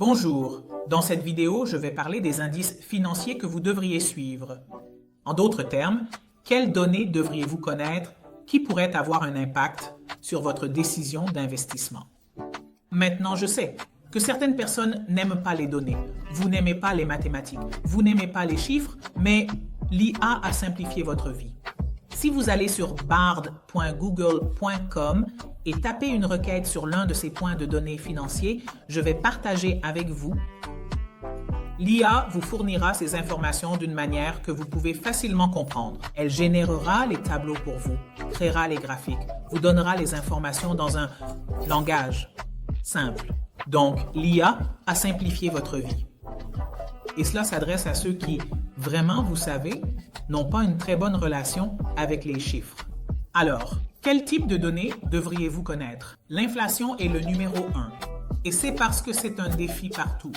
Bonjour, dans cette vidéo, je vais parler des indices financiers que vous devriez suivre. En d'autres termes, quelles données devriez-vous connaître qui pourraient avoir un impact sur votre décision d'investissement? Maintenant, je sais que certaines personnes n'aiment pas les données, vous n'aimez pas les mathématiques, vous n'aimez pas les chiffres, mais l'IA a simplifié votre vie. Si vous allez sur bard.google.com et tapez une requête sur l'un de ces points de données financiers, je vais partager avec vous. L'IA vous fournira ces informations d'une manière que vous pouvez facilement comprendre. Elle générera les tableaux pour vous, créera les graphiques, vous donnera les informations dans un langage simple. Donc, l'IA a simplifié votre vie. Et cela s'adresse à ceux qui, vraiment, vous savez, n'ont pas une très bonne relation avec les chiffres. Alors, quel type de données devriez-vous connaître? L'inflation est le numéro 1. Et c'est parce que c'est un défi partout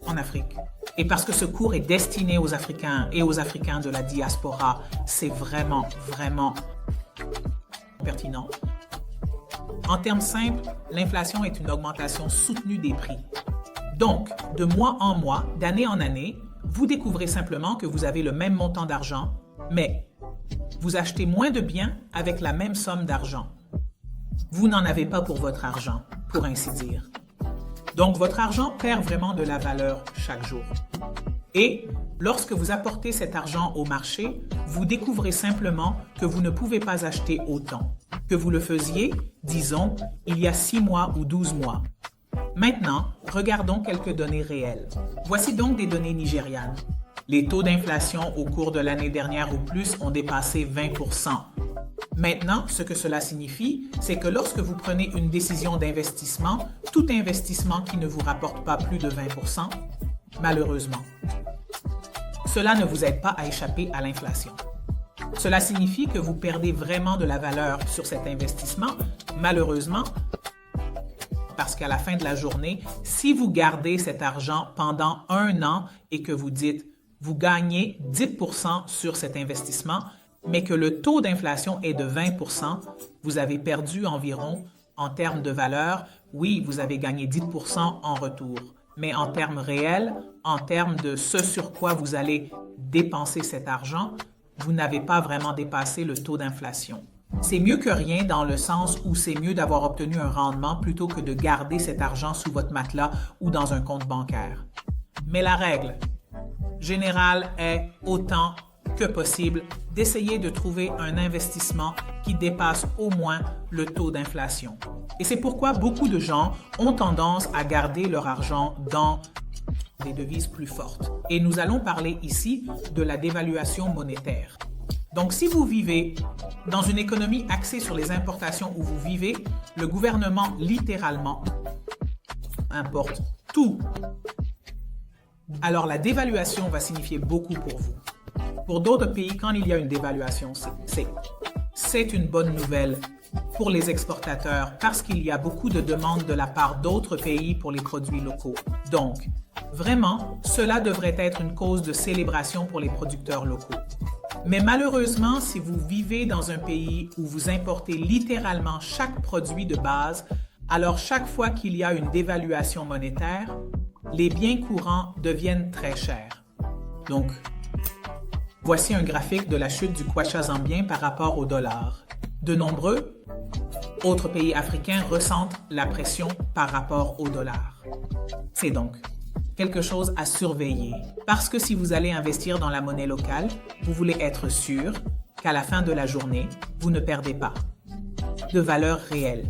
en Afrique. Et parce que ce cours est destiné aux Africains et aux Africains de la diaspora, c'est vraiment pertinent. En termes simples, l'inflation est une augmentation soutenue des prix. Donc, de mois en mois, d'année en année, vous découvrez simplement que vous avez le même montant d'argent, mais vous achetez moins de biens avec la même somme d'argent. Vous n'en avez pas pour votre argent, pour ainsi dire. Donc, votre argent perd vraiment de la valeur chaque jour. Et lorsque vous apportez cet argent au marché, vous découvrez simplement que vous ne pouvez pas acheter autant que vous le faisiez, disons, il y a 6 mois ou 12 mois. Maintenant, regardons quelques données réelles. Voici donc des données nigérianes. Les taux d'inflation au cours de l'année dernière ou plus ont dépassé 20%. Maintenant, ce que cela signifie, c'est que lorsque vous prenez une décision d'investissement, tout investissement qui ne vous rapporte pas plus de 20%, malheureusement, cela ne vous aide pas à échapper à l'inflation. Cela signifie que vous perdez vraiment de la valeur sur cet investissement, malheureusement, parce qu'à la fin de la journée, si vous gardez cet argent pendant 1 an et que vous dites vous gagnez 10% sur cet investissement, mais que le taux d'inflation est de 20%, vous avez perdu environ, en termes de valeur, oui, vous avez gagné 10% en retour. Mais en termes réels, en termes de ce sur quoi vous allez dépenser cet argent, vous n'avez pas vraiment dépassé le taux d'inflation. C'est mieux que rien dans le sens où c'est mieux d'avoir obtenu un rendement plutôt que de garder cet argent sous votre matelas ou dans un compte bancaire. Mais la règle générale est autant que possible d'essayer de trouver un investissement qui dépasse au moins le taux d'inflation. Et c'est pourquoi beaucoup de gens ont tendance à garder leur argent dans des devises plus fortes. Et nous allons parler ici de la dévaluation monétaire. Donc, si vous vivez dans une économie axée sur les importations où vous vivez, le gouvernement littéralement importe tout. Alors, la dévaluation va signifier beaucoup pour vous. Pour d'autres pays, quand il y a une dévaluation, c'est une bonne nouvelle pour les exportateurs parce qu'il y a beaucoup de demandes de la part d'autres pays pour les produits locaux. Donc, vraiment, cela devrait être une cause de célébration pour les producteurs locaux. Mais malheureusement, si vous vivez dans un pays où vous importez littéralement chaque produit de base, alors chaque fois qu'il y a une dévaluation monétaire, les biens courants deviennent très chers. Donc, voici un graphique de la chute du kwacha zambien par rapport au dollar. De nombreux autres pays africains ressentent la pression par rapport au dollar. C'est donc quelque chose à surveiller. Parce que si vous allez investir dans la monnaie locale, vous voulez être sûr qu'à la fin de la journée, vous ne perdez pas de valeur réelle.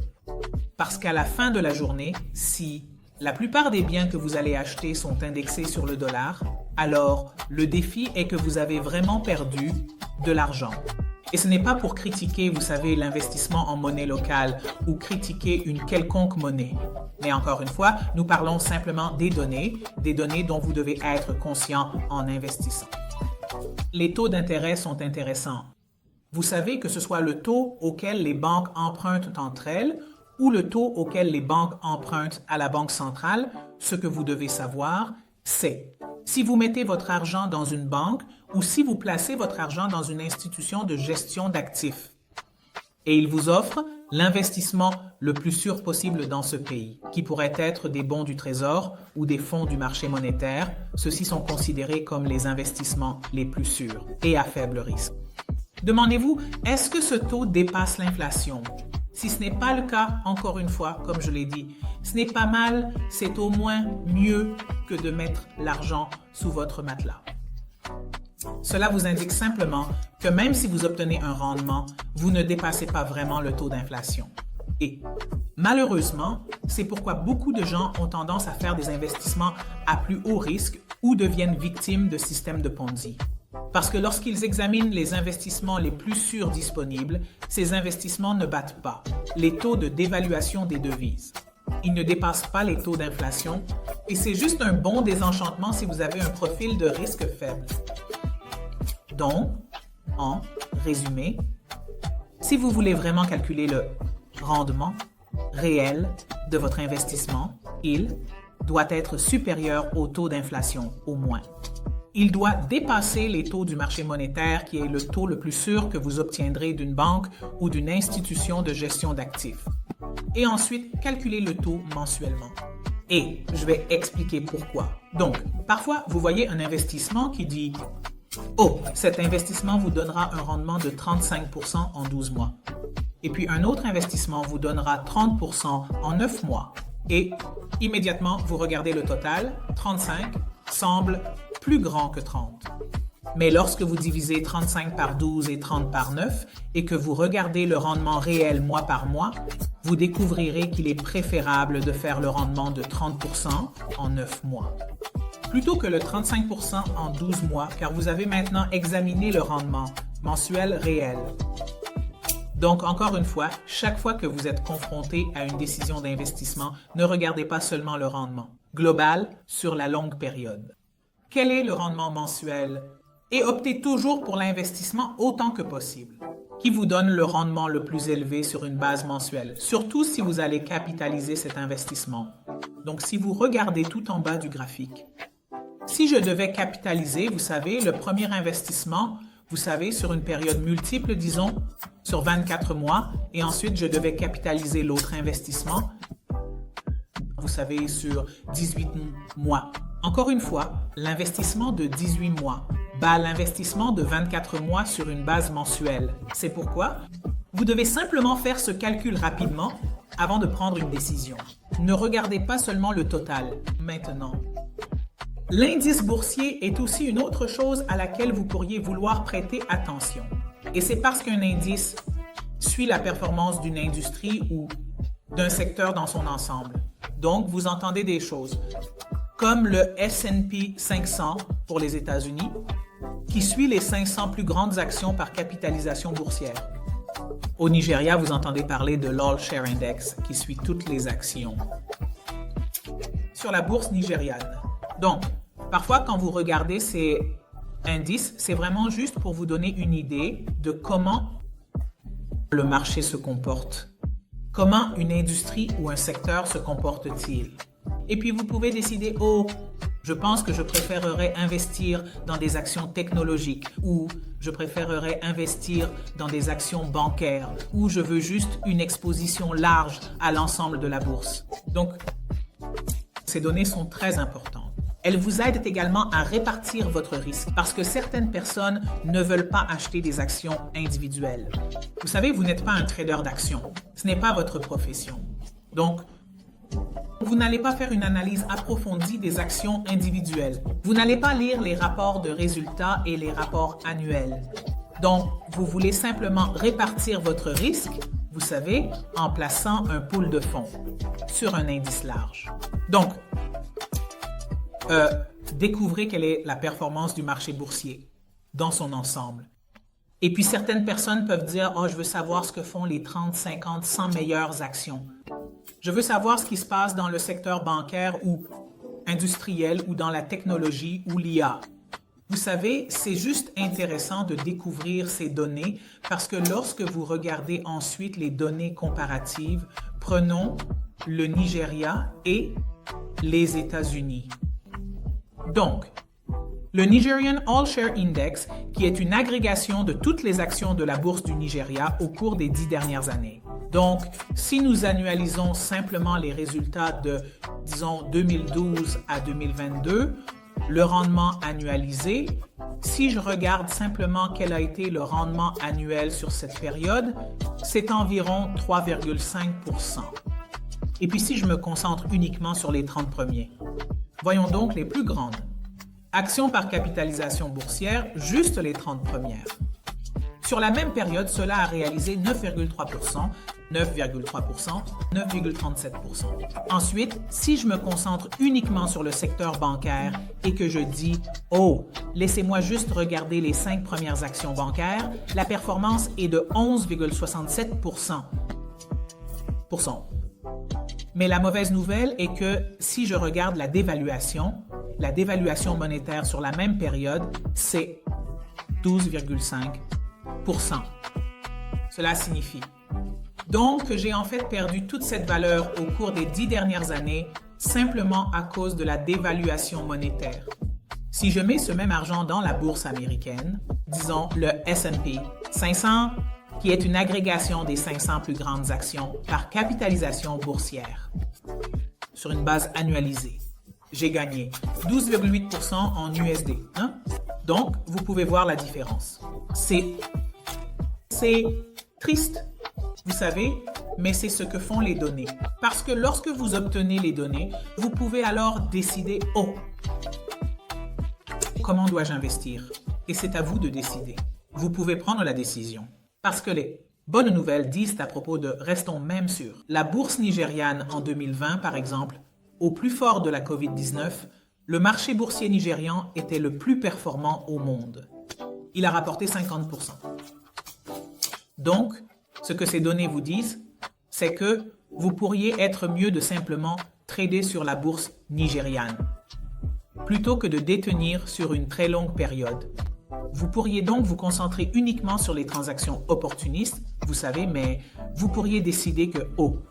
Parce qu'à la fin de la journée, si la plupart des biens que vous allez acheter sont indexés sur le dollar, alors le défi est que vous avez vraiment perdu de l'argent. Et ce n'est pas pour critiquer, vous savez, l'investissement en monnaie locale ou critiquer une quelconque monnaie. Mais encore une fois, nous parlons simplement des données dont vous devez être conscient en investissant. Les taux d'intérêt sont intéressants. Vous savez que ce soit le taux auquel les banques empruntent entre elles ou le taux auquel les banques empruntent à la Banque centrale, ce que vous devez savoir, c'est si vous mettez votre argent dans une banque ou si vous placez votre argent dans une institution de gestion d'actifs. Et ils vous offrent l'investissement le plus sûr possible dans ce pays, qui pourrait être des bons du Trésor ou des fonds du marché monétaire. Ceux-ci sont considérés comme les investissements les plus sûrs et à faible risque. Demandez-vous, est-ce que ce taux dépasse l'inflation? Si ce n'est pas le cas, encore une fois, comme je l'ai dit, ce n'est pas mal, c'est au moins mieux que de mettre l'argent sous votre matelas. Cela vous indique simplement que même si vous obtenez un rendement, vous ne dépassez pas vraiment le taux d'inflation. Et malheureusement, c'est pourquoi beaucoup de gens ont tendance à faire des investissements à plus haut risque ou deviennent victimes de systèmes de Ponzi. Parce que lorsqu'ils examinent les investissements les plus sûrs disponibles, ces investissements ne battent pas les taux de dévaluation des devises. Ils ne dépassent pas les taux d'inflation et c'est juste un bon désenchantement si vous avez un profil de risque faible. Donc, en résumé, si vous voulez vraiment calculer le rendement réel de votre investissement, il doit être supérieur au taux d'inflation, au moins. Il doit dépasser les taux du marché monétaire, qui est le taux le plus sûr que vous obtiendrez d'une banque ou d'une institution de gestion d'actifs. Et ensuite, calculer le taux mensuellement. Et je vais expliquer pourquoi. Donc, parfois, vous voyez un investissement qui dit « Oh, cet investissement vous donnera un rendement de 35% en 12 mois. » Et puis, un autre investissement vous donnera 30% en 9 mois. Et immédiatement, vous regardez le total, 35 semble plus grand que 30. Mais lorsque vous divisez 35 par 12 et 30 par 9 et que vous regardez le rendement réel mois par mois, vous découvrirez qu'il est préférable de faire le rendement de 30% en 9 mois. Plutôt que le 35% en 12 mois, car vous avez maintenant examiné le rendement mensuel réel. Donc, encore une fois, chaque fois que vous êtes confronté à une décision d'investissement, ne regardez pas seulement le rendement global sur la longue période. Quel est le rendement mensuel? Et optez toujours pour l'investissement autant que possible, qui vous donne le rendement le plus élevé sur une base mensuelle, surtout si vous allez capitaliser cet investissement. Donc, si vous regardez tout en bas du graphique, si je devais capitaliser, vous savez, le premier investissement, vous savez, sur une période multiple, disons, sur 24 mois, et ensuite je devais capitaliser l'autre investissement, vous savez, sur 18 mois. Encore une fois, l'investissement de 18 mois bat l'investissement de 24 mois sur une base mensuelle. C'est pourquoi vous devez simplement faire ce calcul rapidement avant de prendre une décision. Ne regardez pas seulement le total maintenant. L'indice boursier est aussi une autre chose à laquelle vous pourriez vouloir prêter attention. Et c'est parce qu'un indice suit la performance d'une industrie ou d'un secteur dans son ensemble. Donc, vous entendez des choses comme le S&P 500 pour les États-Unis, qui suit les 500 plus grandes actions par capitalisation boursière. Au Nigeria, vous entendez parler de l'All Share Index, qui suit toutes les actions sur la bourse nigériane. Donc, parfois, quand vous regardez ces indices, c'est vraiment juste pour vous donner une idée de comment le marché se comporte. Comment une industrie ou un secteur se comporte-t-il? Et puis, vous pouvez décider, oh, je pense que je préférerais investir dans des actions technologiques ou je préférerais investir dans des actions bancaires ou je veux juste une exposition large à l'ensemble de la bourse. Donc, ces données sont très importantes. Elles vous aident également à répartir votre risque parce que certaines personnes ne veulent pas acheter des actions individuelles. Vous savez, vous n'êtes pas un trader d'actions. Ce n'est pas votre profession. Donc, vous n'allez pas faire une analyse approfondie des actions individuelles. Vous n'allez pas lire les rapports de résultats et les rapports annuels. Donc, vous voulez simplement répartir votre risque, vous savez, en plaçant un pool de fonds sur un indice large. Donc, découvrez quelle est la performance du marché boursier dans son ensemble. Et puis, certaines personnes peuvent dire « Oh, je veux savoir ce que font les 30, 50, 100 meilleures actions. Je veux savoir ce qui se passe dans le secteur bancaire ou industriel ou dans la technologie ou l'IA. » Vous savez, c'est juste intéressant de découvrir ces données parce que lorsque vous regardez ensuite les données comparatives, prenons le Nigeria et les États-Unis. Donc, le Nigerian All Share Index, qui est une agrégation de toutes les actions de la bourse du Nigeria au cours des 10 dernières années. Donc, si nous annualisons simplement les résultats de, disons, 2012 à 2022, le rendement annualisé, si je regarde simplement quel a été le rendement annuel sur cette période, c'est environ 3,5%. Et puis si je me concentre uniquement sur les 30 premiers, voyons donc les plus grandes. Actions par capitalisation boursière, juste les 30 premières. Sur la même période, cela a réalisé 9,3%, 9,3%, 9,37%. Ensuite, si je me concentre uniquement sur le secteur bancaire et que je dis « Oh, laissez-moi juste regarder les 5 premières actions bancaires », la performance est de 11,67%. Mais la mauvaise nouvelle est que si je regarde la dévaluation monétaire sur la même période, c'est 12,5%. Cela signifie donc que j'ai en fait perdu toute cette valeur au cours des 10 dernières années simplement à cause de la dévaluation monétaire. Si je mets ce même argent dans la bourse américaine, disons le S&P 500, qui est une agrégation des 500 plus grandes actions par capitalisation boursière, sur une base annualisée, j'ai gagné 12,8% en USD. Donc, vous pouvez voir la différence. C'est triste, vous savez, mais c'est ce que font les données. Parce que lorsque vous obtenez les données, vous pouvez alors décider « Oh, comment dois-je investir ?» Et c'est à vous de décider. Vous pouvez prendre la décision. Parce que les bonnes nouvelles disent à propos de « Restons même sûrs ». La bourse nigériane en 2020, par exemple, au plus fort de la COVID-19, le marché boursier nigérian était le plus performant au monde. Il a rapporté 50%. Donc, ce que ces données vous disent, c'est que vous pourriez être mieux de simplement trader sur la bourse nigériane, plutôt que de détenir sur une très longue période. Vous pourriez donc vous concentrer uniquement sur les transactions opportunistes, vous savez, mais vous pourriez décider que,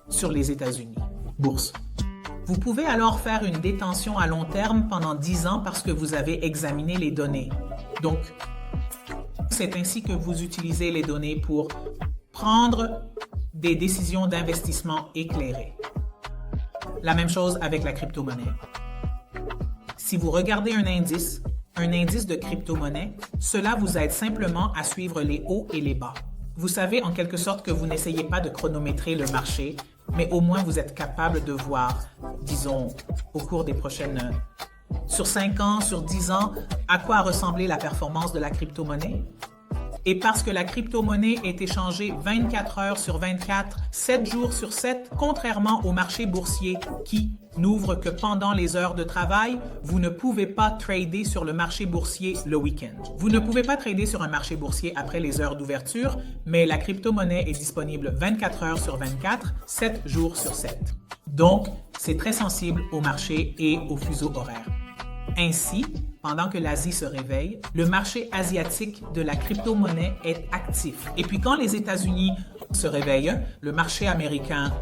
sur les États-Unis, bourse. Vous pouvez alors faire une détention à long terme pendant 10 ans parce que vous avez examiné les données. Donc, c'est ainsi que vous utilisez les données pour prendre des décisions d'investissement éclairées. La même chose avec la crypto-monnaie. Si vous regardez un indice de crypto-monnaie, cela vous aide simplement à suivre les hauts et les bas. Vous savez en quelque sorte que vous n'essayez pas de chronométrer le marché, mais au moins vous êtes capable de voir, disons, au cours des prochaines... sur 5 ans, sur 10 ans, à quoi a ressemblé la performance de la crypto-monnaie. Et parce que la crypto-monnaie est échangée 24 heures sur 24, 7 jours sur 7, contrairement au marché boursier qui n'ouvre que pendant les heures de travail, vous ne pouvez pas trader sur le marché boursier le week-end. Vous ne pouvez pas trader sur un marché boursier après les heures d'ouverture, mais la crypto-monnaie est disponible 24 heures sur 24, 7 jours sur 7. Donc, c'est très sensible au marché et au fuseau horaire. Ainsi, pendant que l'Asie se réveille, le marché asiatique de la crypto-monnaie est actif. Et puis quand les États-Unis se réveillent, le marché américain,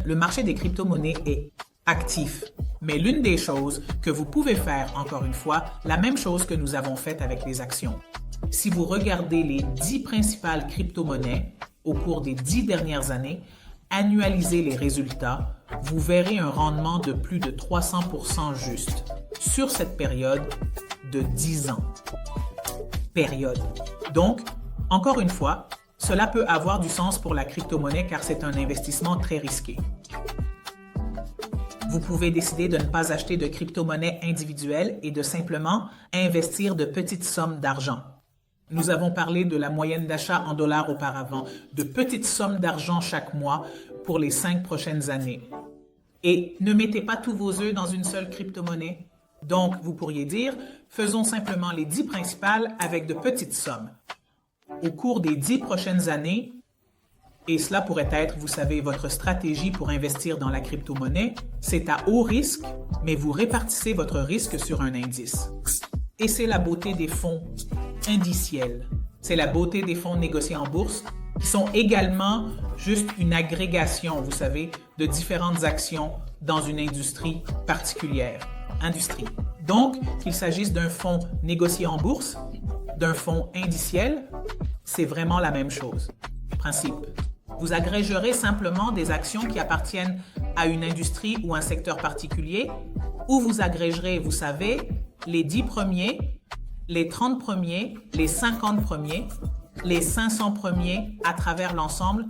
le marché des crypto-monnaies est actif. Mais l'une des choses que vous pouvez faire, encore une fois, la même chose que nous avons fait avec les actions. Si vous regardez les 10 principales crypto-monnaies au cours des 10 dernières années, annualisez les résultats, vous verrez un rendement de plus de 300% juste sur cette période de 10 ans. Donc, encore une fois, cela peut avoir du sens pour la crypto-monnaie car c'est un investissement très risqué. Vous pouvez décider de ne pas acheter de crypto-monnaie individuelle et de simplement investir de petites sommes d'argent. Nous avons parlé de la moyenne d'achat en dollars auparavant, de petites sommes d'argent chaque mois pour les 5 prochaines années. Et ne mettez pas tous vos œufs dans une seule crypto-monnaie. Donc, vous pourriez dire, faisons simplement les 10 principales avec de petites sommes. Au cours des 10 prochaines années, et cela pourrait être, vous savez, votre stratégie pour investir dans la crypto-monnaie, c'est à haut risque, mais vous répartissez votre risque sur un indice. Et c'est la beauté des fonds indiciels. C'est la beauté des fonds négociés en bourse, qui sont également juste une agrégation, vous savez, de différentes actions dans une industrie particulière. Donc, qu'il s'agisse d'un fonds négocié en bourse, d'un fonds indiciel, c'est vraiment la même chose. Principe. Vous agrégerez simplement des actions qui appartiennent à une industrie ou un secteur particulier, ou vous agrégerez, vous savez, les 10 premiers, les 30 premiers, les 50 premiers, les 500 premiers à travers l'ensemble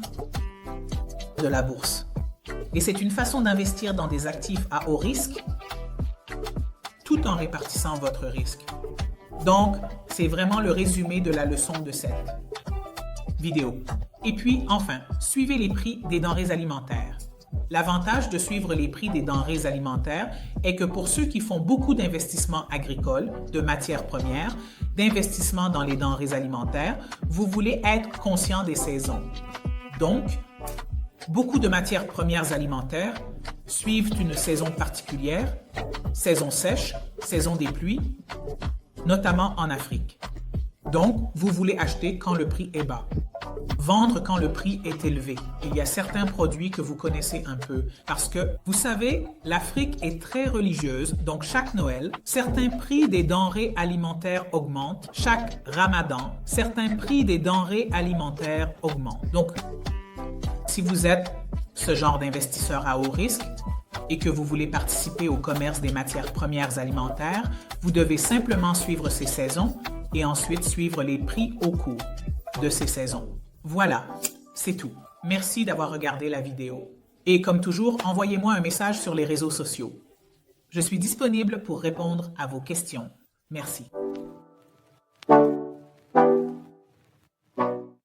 de la bourse. Et c'est une façon d'investir dans des actifs à haut risque, tout en répartissant votre risque. Donc, c'est vraiment le résumé de la leçon de cette vidéo. Et puis, enfin, suivez les prix des denrées alimentaires. L'avantage de suivre les prix des denrées alimentaires est que pour ceux qui font beaucoup d'investissements agricoles, de matières premières, d'investissements dans les denrées alimentaires, vous voulez être conscient des saisons. Donc, beaucoup de matières premières alimentaires suivent une saison particulière, saison sèche, saison des pluies, notamment en Afrique. Donc, vous voulez acheter quand le prix est bas. Vendre quand le prix est élevé. Il y a certains produits que vous connaissez un peu parce que, vous savez, l'Afrique est très religieuse, donc chaque Noël, certains prix des denrées alimentaires augmentent. Chaque Ramadan, certains prix des denrées alimentaires augmentent. Donc, si vous êtes ce genre d'investisseur à haut risque et que vous voulez participer au commerce des matières premières alimentaires, vous devez simplement suivre ces saisons et ensuite suivre les prix au cours de ces saisons. Voilà, c'est tout. Merci d'avoir regardé la vidéo. Et comme toujours, envoyez-moi un message sur les réseaux sociaux. Je suis disponible pour répondre à vos questions. Merci.